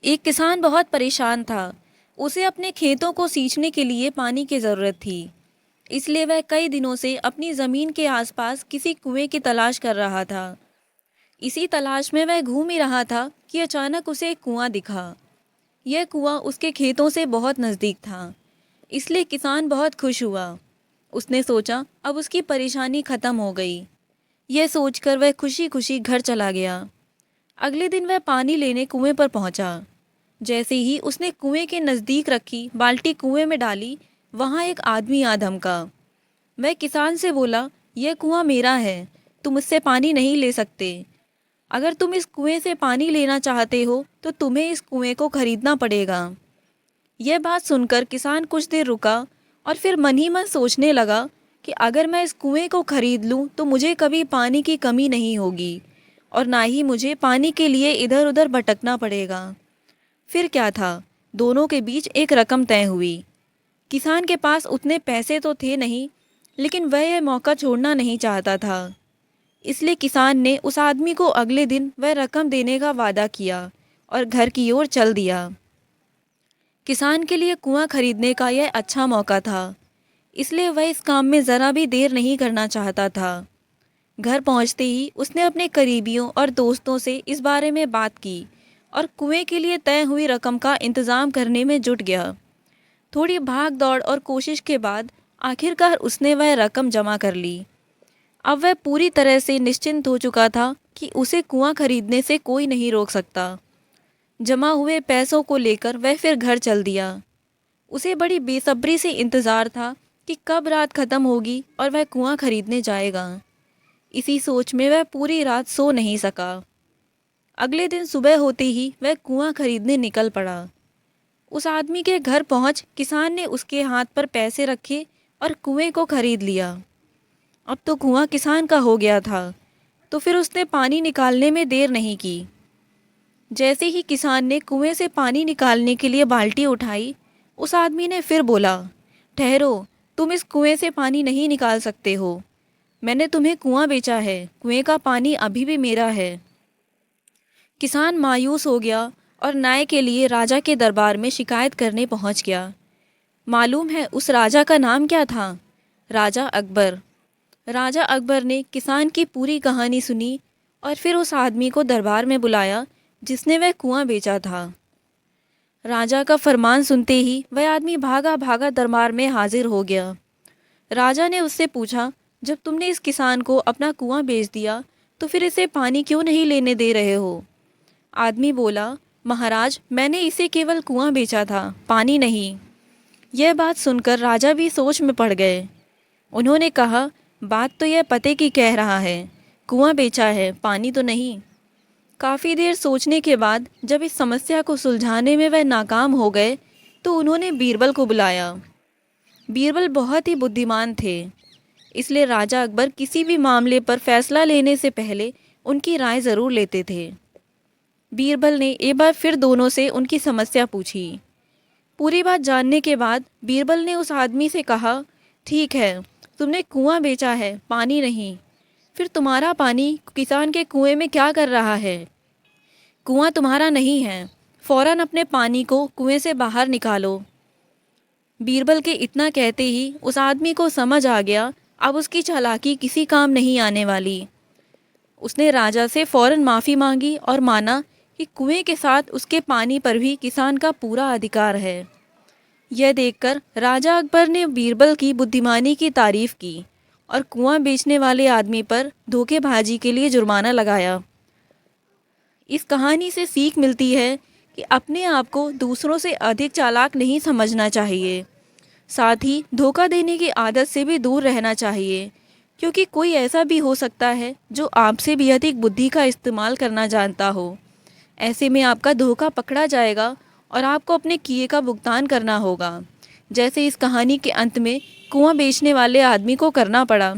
एक किसान बहुत परेशान था। उसे अपने खेतों को सींचने के लिए पानी की ज़रूरत थी। इसलिए वह कई दिनों से अपनी ज़मीन के आसपास किसी कुएं की तलाश कर रहा था। इसी तलाश में वह घूम ही रहा था कि अचानक उसे एक कुआं दिखा। यह कुआं उसके खेतों से बहुत नज़दीक था, इसलिए किसान बहुत खुश हुआ। उसने सोचा अब उसकी परेशानी खत्म हो गई। यह सोचकर वह खुशी खुशी घर चला गया। अगले दिन वह पानी लेने कुएं पर पहुंचा। जैसे ही उसने कुएं के नज़दीक रखी बाल्टी कुएं में डाली, वहां एक आदमी आ धमका। वह किसान से बोला, यह कुआं मेरा है, तुम इससे पानी नहीं ले सकते। अगर तुम इस कुएं से पानी लेना चाहते हो तो तुम्हें इस कुएं को खरीदना पड़ेगा। यह बात सुनकर किसान कुछ देर रुका और फिर मन ही मन सोचने लगा कि अगर मैं इस कुएं को खरीद लूं तो मुझे कभी पानी की कमी नहीं होगी और ना ही मुझे पानी के लिए इधर उधर भटकना पड़ेगा। फिर क्या था, दोनों के बीच एक रकम तय हुई। किसान के पास उतने पैसे तो थे नहीं, लेकिन वह यह मौका छोड़ना नहीं चाहता था। इसलिए किसान ने उस आदमी को अगले दिन वह रकम देने का वादा किया और घर की ओर चल दिया। किसान के लिए कुआं खरीदने का यह अच्छा मौका था, इसलिए वह इस काम में ज़रा भी देर नहीं करना चाहता था। घर पहुंचते ही उसने अपने करीबियों और दोस्तों से इस बारे में बात की और कुएं के लिए तय हुई रकम का इंतज़ाम करने में जुट गया। थोड़ी भाग दौड़ और कोशिश के बाद आखिरकार उसने वह रकम जमा कर ली। अब वह पूरी तरह से निश्चिंत हो चुका था कि उसे कुआं खरीदने से कोई नहीं रोक सकता। जमा हुए पैसों को लेकर वह फिर घर चल दिया। उसे बड़ी बेसब्री से इंतज़ार था कि कब रात खत्म होगी और वह कुआं खरीदने जाएगा। इसी सोच में वह पूरी रात सो नहीं सका। अगले दिन सुबह होते ही वह कुआं खरीदने निकल पड़ा। उस आदमी के घर पहुंच किसान ने उसके हाथ पर पैसे रखे और कुएं को खरीद लिया। अब तो कुआं किसान का हो गया था, तो फिर उसने पानी निकालने में देर नहीं की। जैसे ही किसान ने कुएं से पानी निकालने के लिए बाल्टी उठाई, उस आदमी ने फिर बोला, ठहरो, तुम इस कुएं से पानी नहीं निकाल सकते हो। मैंने तुम्हें कुआं बेचा है, कुएं का पानी अभी भी मेरा है। किसान मायूस हो गया और न्याय के लिए राजा के दरबार में शिकायत करने पहुंच गया। मालूम है उस राजा का नाम क्या था? राजा अकबर। राजा अकबर ने किसान की पूरी कहानी सुनी और फिर उस आदमी को दरबार में बुलाया जिसने वह कुआं बेचा था। राजा का फरमान सुनते ही वह आदमी भागा भागा दरबार में हाजिर हो गया। राजा ने उससे पूछा, जब तुमने इस किसान को अपना कुआं बेच दिया तो फिर इसे पानी क्यों नहीं लेने दे रहे हो? आदमी बोला, महाराज, मैंने इसे केवल कुआं बेचा था, पानी नहीं। यह बात सुनकर राजा भी सोच में पड़ गए। उन्होंने कहा, बात तो यह पते की कह रहा है, कुआं बेचा है, पानी तो नहीं। काफ़ी देर सोचने के बाद जब इस समस्या को सुलझाने में वह नाकाम हो गए तो उन्होंने बीरबल को बुलाया। बीरबल बहुत ही बुद्धिमान थे, इसलिए राजा अकबर किसी भी मामले पर फैसला लेने से पहले उनकी राय ज़रूर लेते थे। बीरबल ने एक बार फिर दोनों से उनकी समस्या पूछी। पूरी बात जानने के बाद बीरबल ने उस आदमी से कहा, ठीक है, तुमने कुआं बेचा है, पानी नहीं। फिर तुम्हारा पानी किसान के कुएं में क्या कर रहा है? कुआं तुम्हारा नहीं है, फौरन अपने पानी को कुएं से बाहर निकालो। बीरबल के इतना कहते ही उस आदमी को समझ आ गया अब उसकी चालाकी किसी काम नहीं आने वाली। उसने राजा से फौरन माफ़ी मांगी और माना कि कुएं के साथ उसके पानी पर भी किसान का पूरा अधिकार है। यह देखकर राजा अकबर ने बीरबल की बुद्धिमानी की तारीफ की और कुआं बेचने वाले आदमी पर धोखेबाजी के लिए जुर्माना लगाया। इस कहानी से सीख मिलती है कि अपने आप को दूसरों से अधिक चालाक नहीं समझना चाहिए। साथ ही धोखा देने की आदत से भी दूर रहना चाहिए, क्योंकि कोई ऐसा भी हो सकता है जो आपसे भी अधिक बुद्धि का इस्तेमाल करना जानता हो। ऐसे में आपका धोखा पकड़ा जाएगा और आपको अपने किए का भुगतान करना होगा, जैसे इस कहानी के अंत में कुआं बेचने वाले आदमी को करना पड़ा।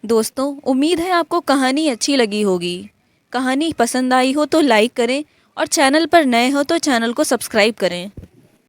दोस्तों, उम्मीद है आपको कहानी अच्छी लगी होगी। कहानी पसंद आई हो तो लाइक करें और चैनल पर नए हो तो चैनल को सब्सक्राइब करें।